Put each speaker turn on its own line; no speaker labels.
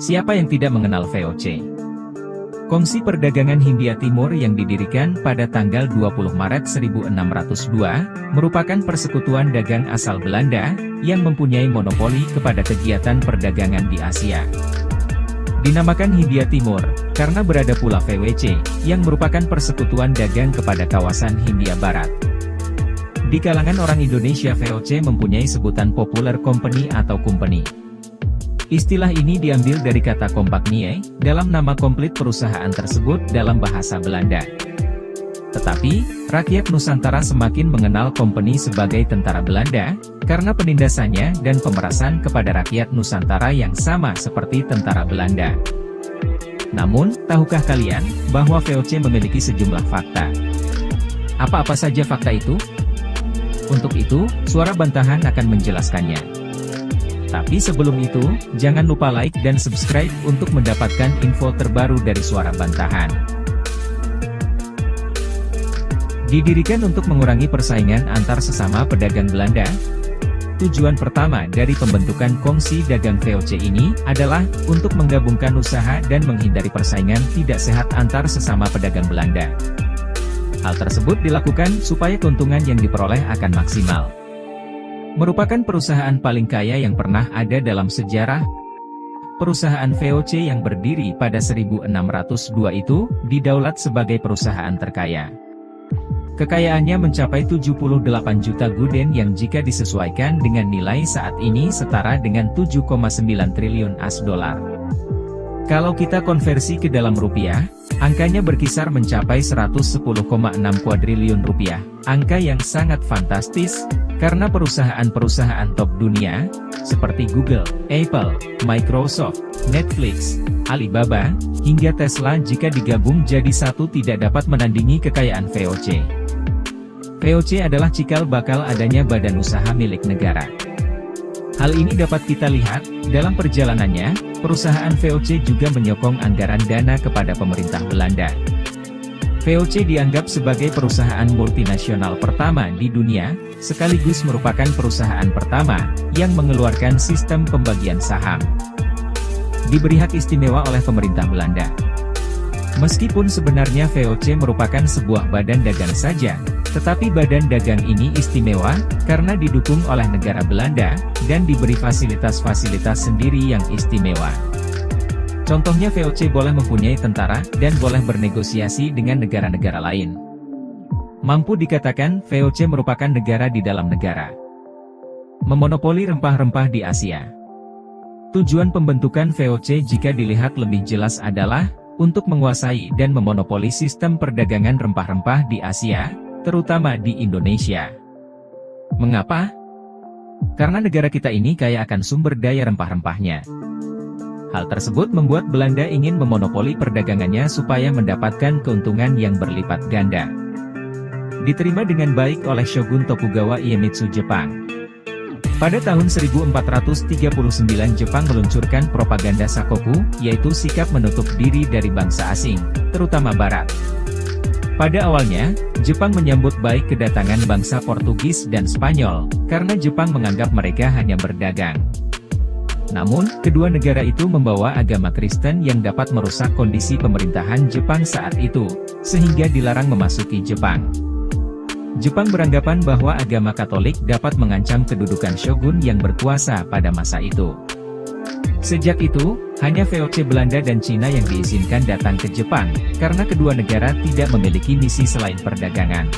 Siapa yang tidak mengenal VOC? Kongsi Perdagangan Hindia Timur yang didirikan pada tanggal 20 Maret 1602, merupakan persekutuan dagang asal Belanda, yang mempunyai monopoli kepada kegiatan perdagangan di Asia. Dinamakan Hindia Timur, karena berada pula VOC, yang merupakan persekutuan dagang kepada kawasan Hindia Barat. Di kalangan orang Indonesia VOC mempunyai sebutan popular company atau company. Istilah ini diambil dari kata compagnie, dalam nama komplit perusahaan tersebut dalam bahasa Belanda. Tetapi, rakyat Nusantara semakin mengenal company sebagai tentara Belanda, karena penindasannya dan pemerasan kepada rakyat Nusantara yang sama seperti tentara Belanda. Namun, tahukah kalian, bahwa VOC memiliki sejumlah fakta? Apa-apa saja fakta itu? Untuk itu, Suara Bantahan akan menjelaskannya. Tapi sebelum itu, jangan lupa like dan subscribe untuk mendapatkan info terbaru dari Suara Bantahan. Didirikan untuk mengurangi persaingan antar sesama pedagang Belanda. Tujuan pertama dari pembentukan Kongsi Dagang VOC ini adalah untuk menggabungkan usaha dan menghindari persaingan tidak sehat antar sesama pedagang Belanda. Hal tersebut dilakukan supaya keuntungan yang diperoleh akan maksimal. Merupakan perusahaan paling kaya yang pernah ada dalam sejarah. Perusahaan VOC yang berdiri pada 1602 itu, didaulat sebagai perusahaan terkaya. Kekayaannya mencapai 78 juta gulden yang jika disesuaikan dengan nilai saat ini setara dengan 7,9 triliun US$. Kalau kita konversi ke dalam rupiah, angkanya berkisar mencapai 110,6 kuadriliun rupiah, angka yang sangat fantastis, karena perusahaan-perusahaan top dunia, seperti Google, Apple, Microsoft, Netflix, Alibaba, hingga Tesla jika digabung jadi satu tidak dapat menandingi kekayaan VOC. VOC adalah cikal bakal adanya badan usaha milik negara. Hal ini dapat kita lihat, dalam perjalanannya, perusahaan VOC juga menyokong anggaran dana kepada pemerintah Belanda. VOC dianggap sebagai perusahaan multinasional pertama di dunia, sekaligus merupakan perusahaan pertama yang mengeluarkan sistem pembagian saham. Diberi hak istimewa oleh pemerintah Belanda. Meskipun sebenarnya VOC merupakan sebuah badan dagang saja, tetapi badan dagang ini istimewa, karena didukung oleh negara Belanda, dan diberi fasilitas-fasilitas sendiri yang istimewa. Contohnya VOC boleh mempunyai tentara, dan boleh bernegosiasi dengan negara-negara lain. Mampu dikatakan, VOC merupakan negara di dalam negara. Memonopoli rempah-rempah di Asia. Tujuan pembentukan VOC jika dilihat lebih jelas adalah, untuk menguasai dan memonopoli sistem perdagangan rempah-rempah di Asia, terutama di Indonesia. Mengapa? Karena negara kita ini kaya akan sumber daya rempah-rempahnya. Hal tersebut membuat Belanda ingin memonopoli perdagangannya supaya mendapatkan keuntungan yang berlipat ganda. Diterima dengan baik oleh Shogun Tokugawa Iemitsu Jepang. Pada tahun 1439 Jepang meluncurkan propaganda Sakoku, yaitu sikap menutup diri dari bangsa asing, terutama Barat. Pada awalnya, Jepang menyambut baik kedatangan bangsa Portugis dan Spanyol, karena Jepang menganggap mereka hanya berdagang. Namun, kedua negara itu membawa agama Kristen yang dapat merusak kondisi pemerintahan Jepang saat itu, sehingga dilarang memasuki Jepang. Jepang beranggapan bahwa agama Katolik dapat mengancam kedudukan shogun yang berkuasa pada masa itu. Sejak itu, hanya VOC Belanda dan Cina yang diizinkan datang ke Jepang, karena kedua negara tidak memiliki misi selain perdagangan.